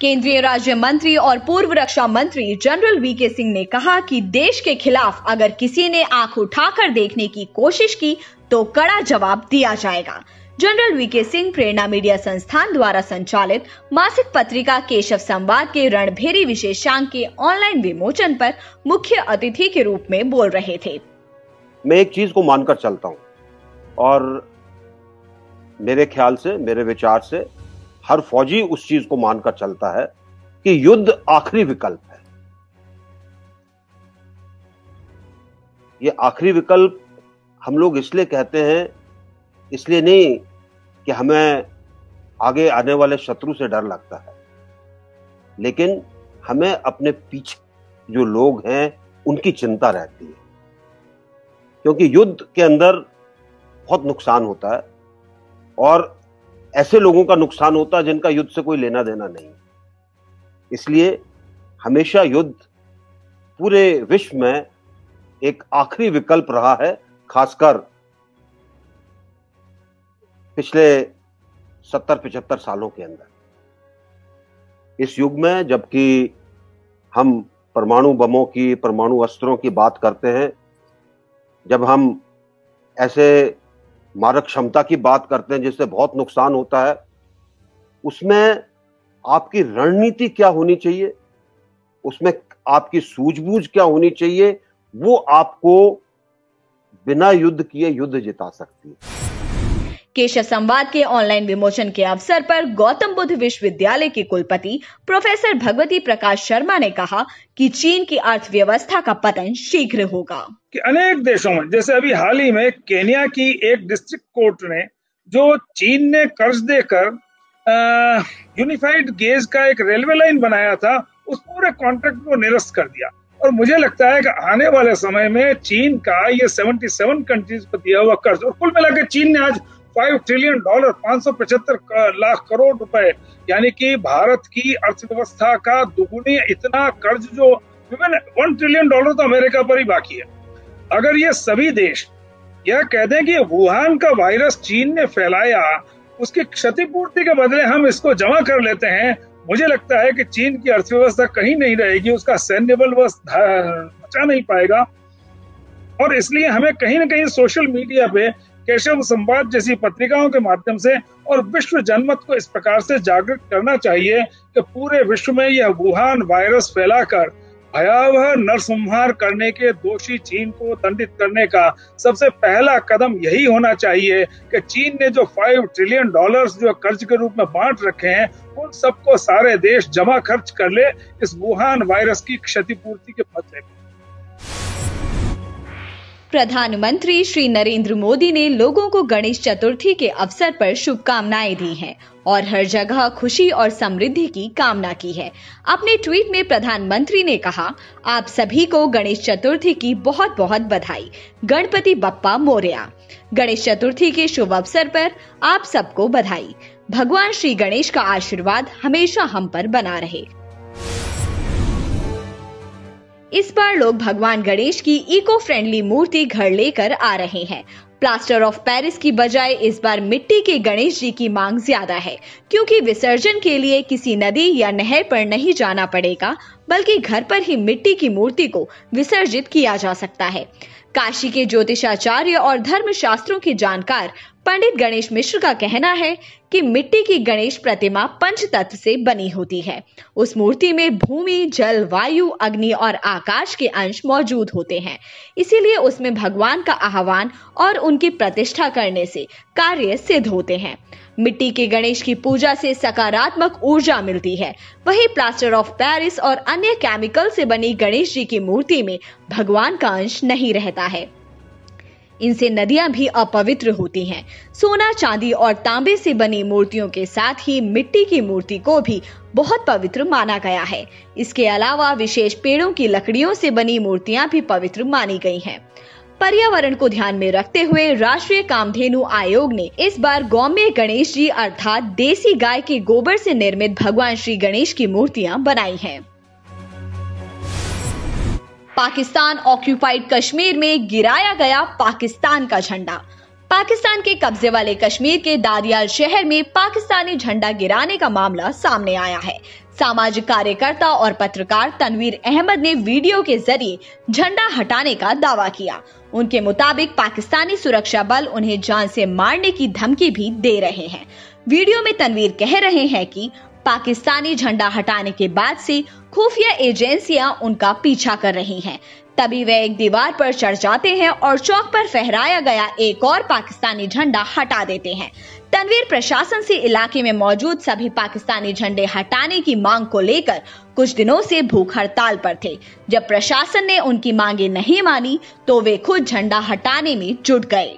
केंद्रीय राज्य मंत्री और पूर्व रक्षा मंत्री जनरल वीके सिंह ने कहा कि देश के खिलाफ अगर किसी ने आंख उठाकर देखने की कोशिश की तो कड़ा जवाब दिया जाएगा। जनरल वीके सिंह प्रेरणा मीडिया संस्थान द्वारा संचालित मासिक पत्रिका केशव संवाद के रणभेरी विशेषांक के ऑनलाइन विमोचन पर मुख्य अतिथि के रूप में बोल रहे थे। मैं एक चीज को मानकर चलता हूं और मेरे ख्याल से, मेरे विचार से हर फौजी उस चीज को मानकर चलता है कि युद्ध आखिरी विकल्प है। ये आखिरी विकल्प हम लोग इसलिए कहते हैं, इसलिए नहीं कि हमें आगे आने वाले शत्रु से डर लगता है, लेकिन हमें अपने पीछे जो लोग हैं उनकी चिंता रहती है, क्योंकि युद्ध के अंदर बहुत नुकसान होता है और ऐसे लोगों का नुकसान होता है जिनका युद्ध से कोई लेना देना नहीं। इसलिए हमेशा युद्ध पूरे विश्व में एक आखिरी विकल्प रहा है, खासकर पिछले 70-75 सालों के अंदर। इस युग में जबकि हम परमाणु बमों की, परमाणु अस्त्रों की बात करते हैं, जब हम ऐसे मारक क्षमता की बात करते हैं जिससे बहुत नुकसान होता है, उसमें आपकी रणनीति क्या होनी चाहिए, उसमें आपकी सूझबूझ क्या होनी चाहिए, वो आपको बिना युद्ध किए युद्ध जिता सकती है। केशव संवाद के ऑनलाइन विमोचन के अवसर पर गौतम बुद्ध विश्वविद्यालय के कुलपति प्रोफेसर भगवती प्रकाश शर्मा ने कहा कि चीन की अर्थव्यवस्था का पतन शीघ्र होगा। कि अनेक देशों में, जैसे अभी हाल ही में केन्या की एक डिस्ट्रिक्ट कोर्ट ने जो चीन ने कर्ज देकर यूनिफाइड गेज का एक रेलवे लाइन बनाया था, उस पूरे कॉन्ट्रैक्ट को निरस्त कर दिया। और मुझे लगता है कि आने वाले समय में चीन का ये 77 कंट्रीज पर दिया हुआ कर्ज, और कुल मिलाकर चीन ने आज $5 ट्रिलियन 575 लाख करोड़ रुपए, यानी कि भारत की अर्थव्यवस्था का दुगुनी इतना कर्ज, जो $1 ट्रिलियन तो अमेरिका पर ही बाकी है। अगर ये सभी देश यह कह दें कि वुहान का वायरस चीन ने फैलाया, उसकी क्षतिपूर्ति के बदले हम इसको जमा कर लेते हैं, मुझे लगता है कि चीन की अर्थव्यवस्था कहीं नहीं रहेगी, उसका सैन्य बल बचा नहीं पाएगा। और इसलिए हमें कहीं ना कहीं सोशल मीडिया पे केशव संवाद जैसी पत्रिकाओं के माध्यम से और विश्व जनमत को इस प्रकार से जागृत करना चाहिए कि पूरे विश्व में यह वुहान वायरस फैलाकर भयावह नरसंहार करने के दोषी चीन को दंडित करने का सबसे पहला कदम यही होना चाहिए कि चीन ने जो $5 ट्रिलियन जो कर्ज के रूप में बांट रखे हैं, उन सबको सारे देश जमा खर्च कर ले इस वुहान वायरस की क्षतिपूर्ति के बदले। प्रधानमंत्री श्री नरेंद्र मोदी ने लोगों को गणेश चतुर्थी के अवसर पर शुभकामनाएं दी हैं और हर जगह खुशी और समृद्धि की कामना की है। अपने ट्वीट में प्रधानमंत्री ने कहा, आप सभी को गणेश चतुर्थी की बहुत बहुत बधाई। गणपति बप्पा मोरया। गणेश चतुर्थी के शुभ अवसर पर आप सबको बधाई। भगवान श्री गणेश का आशीर्वाद हमेशा हम पर बना रहे। इस बार लोग भगवान गणेश की इको फ्रेंडली मूर्ति घर लेकर आ रहे हैं। प्लास्टर ऑफ पेरिस की बजाय इस बार मिट्टी के गणेश जी की मांग ज्यादा है, क्योंकि विसर्जन के लिए किसी नदी या नहर पर नहीं जाना पड़ेगा, बल्कि घर पर ही मिट्टी की मूर्ति को विसर्जित किया जा सकता है। काशी के ज्योतिषाचार्य और धर्म शास्त्रों के जानकार पंडित गणेश मिश्र का कहना है कि मिट्टी की गणेश प्रतिमा पंच तत्व से बनी होती है। उस मूर्ति में भूमि, जल, वायु, अग्नि और आकाश के अंश मौजूद होते हैं, इसीलिए उसमें भगवान का आह्वान और उनकी प्रतिष्ठा करने से कार्य सिद्ध होते हैं। मिट्टी के गणेश की पूजा से सकारात्मक ऊर्जा मिलती है। वहीं प्लास्टर ऑफ पेरिस और अन्य केमिकल से बनी गणेश जी की मूर्ति में भगवान का अंश नहीं रहता है। इनसे नदियां भी अपवित्र होती हैं। सोना, चांदी और तांबे से बनी मूर्तियों के साथ ही मिट्टी की मूर्ति को भी बहुत पवित्र माना गया है। इसके अलावा विशेष पेड़ों की लकड़ियों से बनी मूर्तियां भी पवित्र मानी गई हैं। पर्यावरण को ध्यान में रखते हुए राष्ट्रीय कामधेनु आयोग ने इस बार गौम्य गणेश जी अर्थात देसी गाय के गोबर से निर्मित भगवान श्री गणेश की मूर्तियां बनाई हैं। पाकिस्तान ऑक्यूपाइड कश्मीर में गिराया गया पाकिस्तान का झंडा। पाकिस्तान के कब्जे वाले कश्मीर के दादियाल शहर में पाकिस्तानी झंडा गिराने का मामला सामने आया है। सामाजिक कार्यकर्ता और पत्रकार तनवीर अहमद ने वीडियो के जरिए झंडा हटाने का दावा किया। उनके मुताबिक पाकिस्तानी सुरक्षा बल उन्हें जान से मारने की धमकी भी दे रहे हैं। वीडियो में तनवीर कह रहे हैं कि पाकिस्तानी झंडा हटाने के बाद से खुफिया एजेंसियां उनका पीछा कर रही हैं। तभी वे एक दीवार पर चढ़ जाते हैं और चौक पर फहराया गया एक और पाकिस्तानी झंडा हटा देते हैं। तनवीर प्रशासन से इलाके में मौजूद सभी पाकिस्तानी झंडे हटाने की मांग को लेकर कुछ दिनों से भूख हड़ताल पर थे। जब प्रशासन ने उनकी मांगे नहीं मानी तो वे खुद झंडा हटाने में जुट गए।